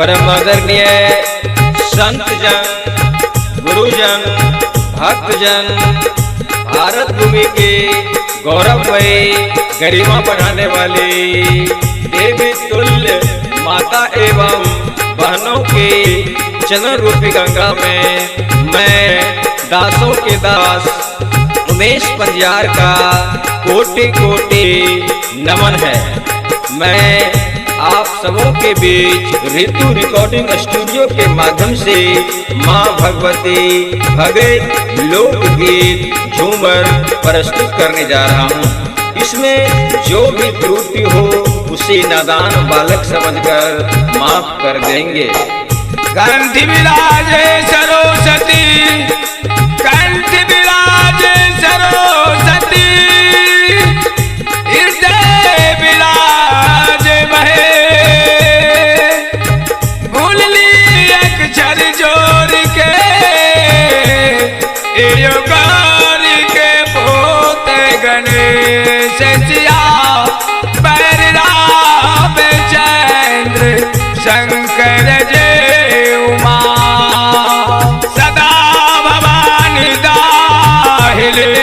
परम आदरणीय संत जन, गुरुजन, भक्तजन, भारत भूमि के गौरवमयी गरिमा बढ़ाने वाली देवी तुल्य माता एवं बहनों के चरण रूपी गंगा में मैं दासों के दास उमेश पंजार का कोटि कोटि नमन है। मैं आप सबों के बीच ऋतु रिकॉर्डिंग स्टूडियो के माध्यम से मां भगवती भगत लोकगीत झूमर प्रस्तुत करने जा रहा हूं। इसमें जो भी त्रुटि हो उसे नादान बालक समझकर माफ कर देंगे। कंठ विराजे सरस्वती, कंठ विराजे सरस्वती, हृदय विराजे महे, भूल ली अक्षर जोड़ के योगार के पोते गणेश सिया पैर राम चंद्र शंकर जय उमा, सदा भवानी दाहिले,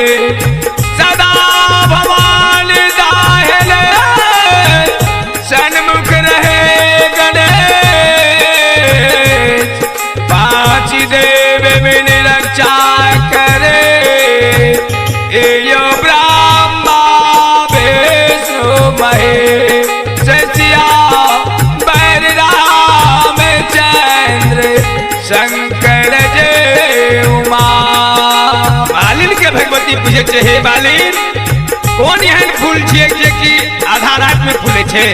सदा भवानी दाहिले, सन्मुख रहे गणेश, पांच देव बिन रक्षा करे, यो ब्रह्मा विष्णु महेश सिया शंकर जय उमा। मालिन के भगवती पूछे छे, हे मालिन कौन एहन फूल छिए जे कि आधा रात में फूले छे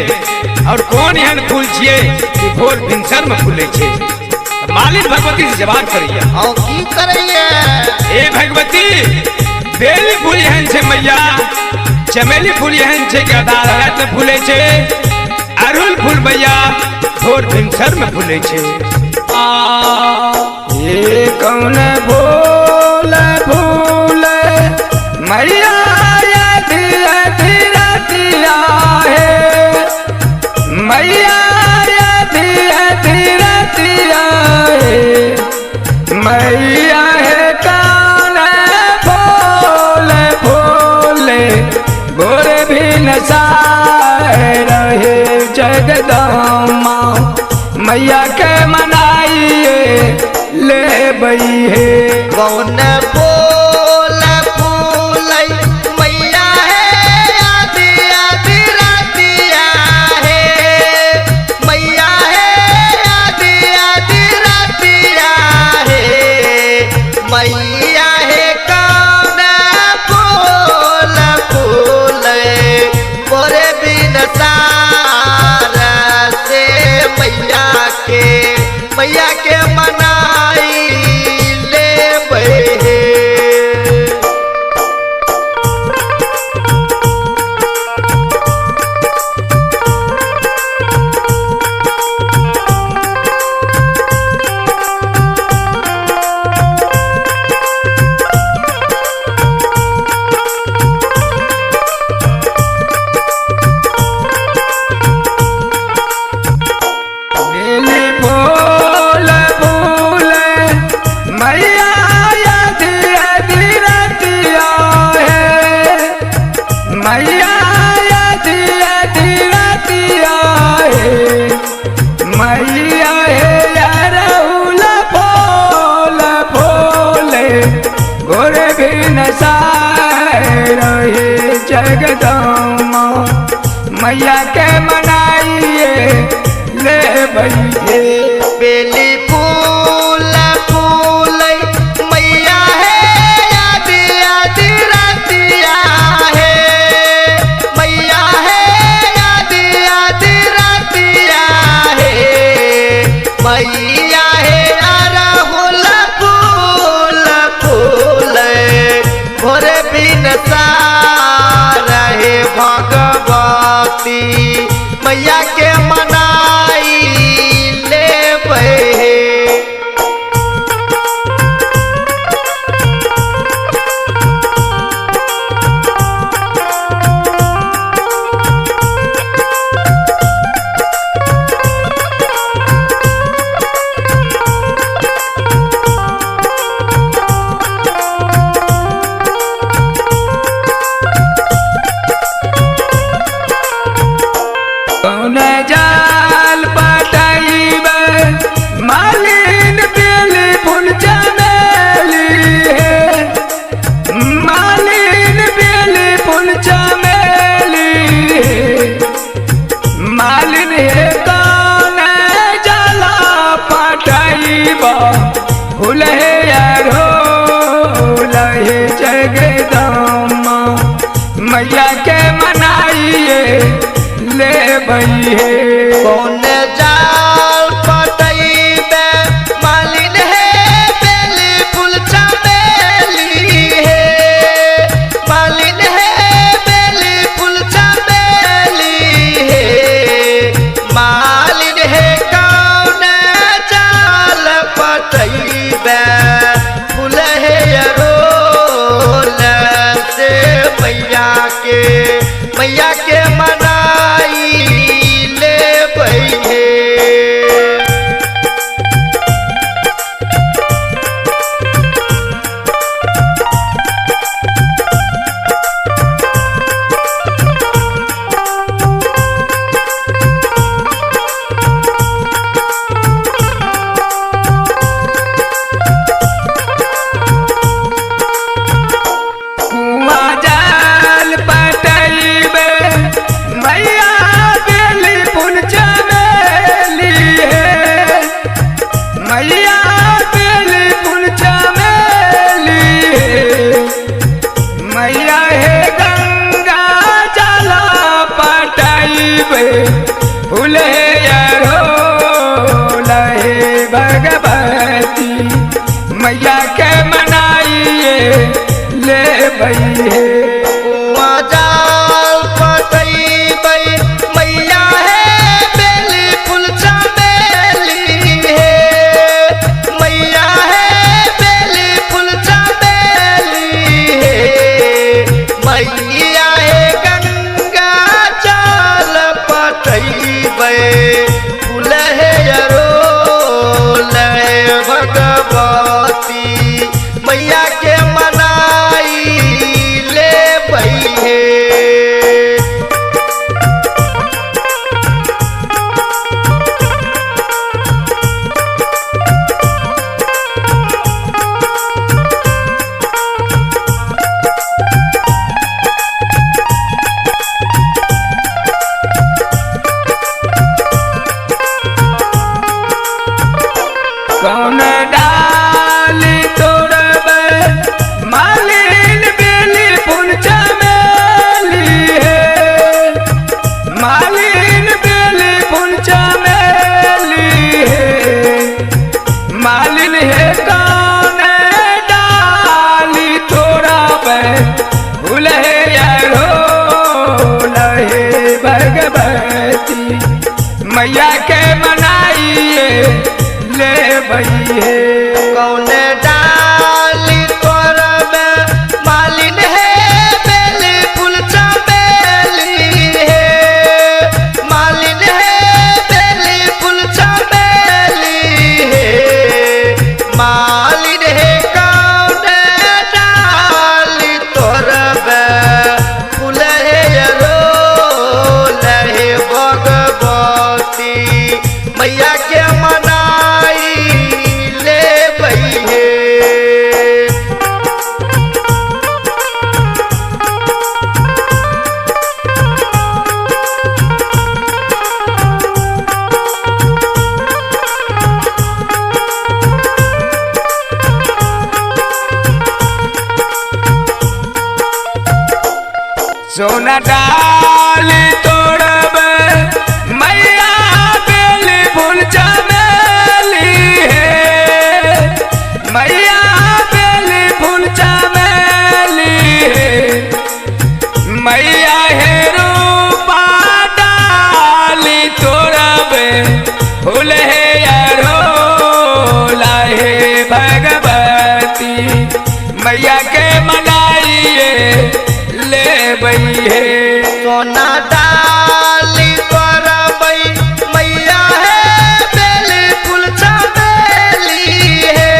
और कौन एहन फूल छिए कि भोर भिनसर में फूले छे। मालिन भगवती से जवाब करिए। और की करिए? हे भगवती बेली फूल एहन छे मैया, चमेली फूल एहन छे कि आधा रात में फूले छे, अड़हुल फूल मैया भोर भिनसर में फूले छे। ये कौन भोल भूल मैया धीरतिया है, मैया धीरतिया है, मैया है कौन भोल भूल भोर भी नसाए रहे जगदम्मा, मैया के ले बई है। कौन बोल फूल मैया है आदि आदि रातिया है, मैया है आदि आदि रातिया है, मैया है कौन बोल फूल बोरे बिन सारा से मैया के मनाई ले बहे। जगदम्मा मैया के मनाइए ले बइहे। बेली फूल फूल मैया है आदि आदि रातिया है, मैया है आदि आदि रातिया है, मैया है अड़हुल फूल फूल भोरे बिन रहे भगवती मैया के मनाई ले बहे। बा भूले यारो लहे जगदम्मा मैया के मनाइए ले बइहे कौन जाल पटैबे मालिन है बेली फूल चमेली है मालिन है बेली फूल चमेली है मालिन है कौन जाल पटैबे फूल है रोल से मैया के मनाई ले बइहे कुआं जाल पटैबे मैया बेली फूल चमेली है मैया बेली फूल चमेली है मैया है गंगा जला पटैबे फूल यारो लहे भगवती मैया के मनाइए ले बइहे कुआं जाल पटैबै मैया है बेली फूल चमेली है मैया है बेली फूल चमेली है मैया है गंगा जल पटैबै फूल है रोल भगवती मैया के मनाई ले बइहे कौन डाली तोड़बे मालिन बेली फूल चमेली है मालिन बेली फूल चमेली है मालिन है कौन डाली तोड़बे फूल है यारो लहे भगवती मैया के मनाइए ले बइहे कौन डाली तोड़बे मालिन है बेली फूल चमेली है मालिन है बेली फूल चमेली है मालिन है कौन डाली तोड़बे फूल है रोल है भगवती मैया के मनाई ले बइहे सोना डाली तोड़बे मैया बेली फूल चमेली है मैया बेली फूल चमेली है मैया है रूपा डाली तोड़बे फूल है यारो लाहे भगवती मैया के मनाइए ले बइहे सोना डाली तोड़बै मैया है बेली फूल चमेली है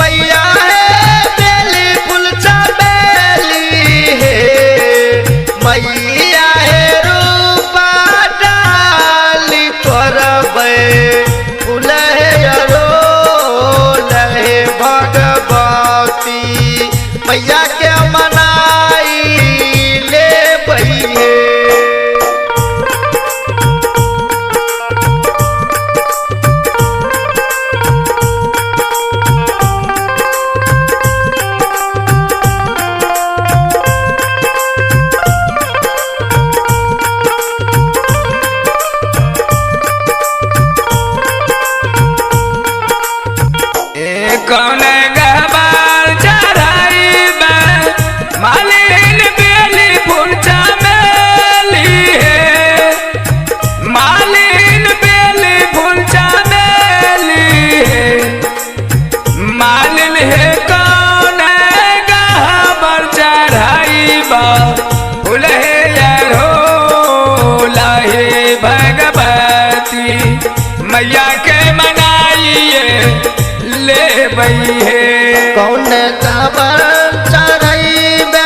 मैया है बेली फूल चमेली है मैया है रूपा डाली तोड़बै फूल है रोल है भगवती मैया के मनाई ले बइहे मैया के मनाइए ले बई है। कौन खबर चढ़ैबे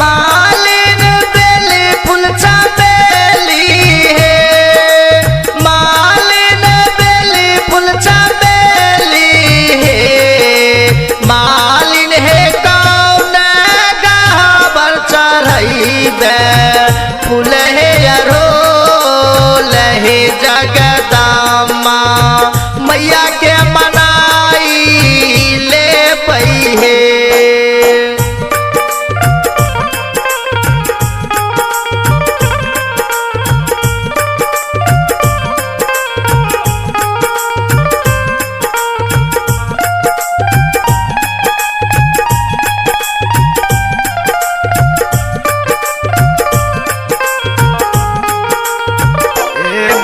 मालिन बेली फूल चमेली है, मालिन बेली फूल चमेली है, मालिन है कौन खबर चढ़ैबे फूल है अरो लहे जगदम्मा मैया के मनाई ले पई है।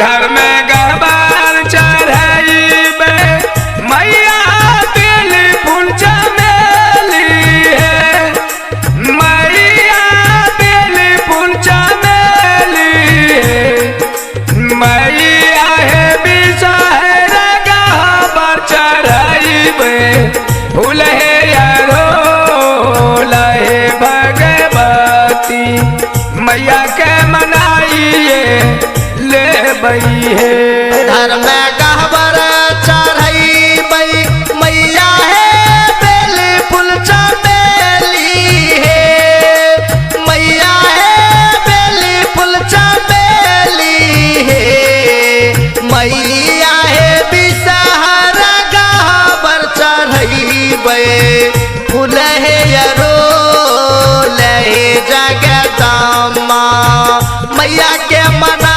घर में गहबार चढ़ाइबे मैया बेली फूल चमेली है, मैया बेली फूल चमेली है, मैया है बिसहर गहबार चढ़ाइबे फूल है यारो लहे भगवती मैया के मनाइए ले बई है। घर में गहबर चढ़ैबै मैया है बेली फूल चमेली है, मैया है बेली फूल चमेली है, मैया है बिसहर गहबर चढ़ैबै फूल है अरो लहे जगदम्मा मैया के मना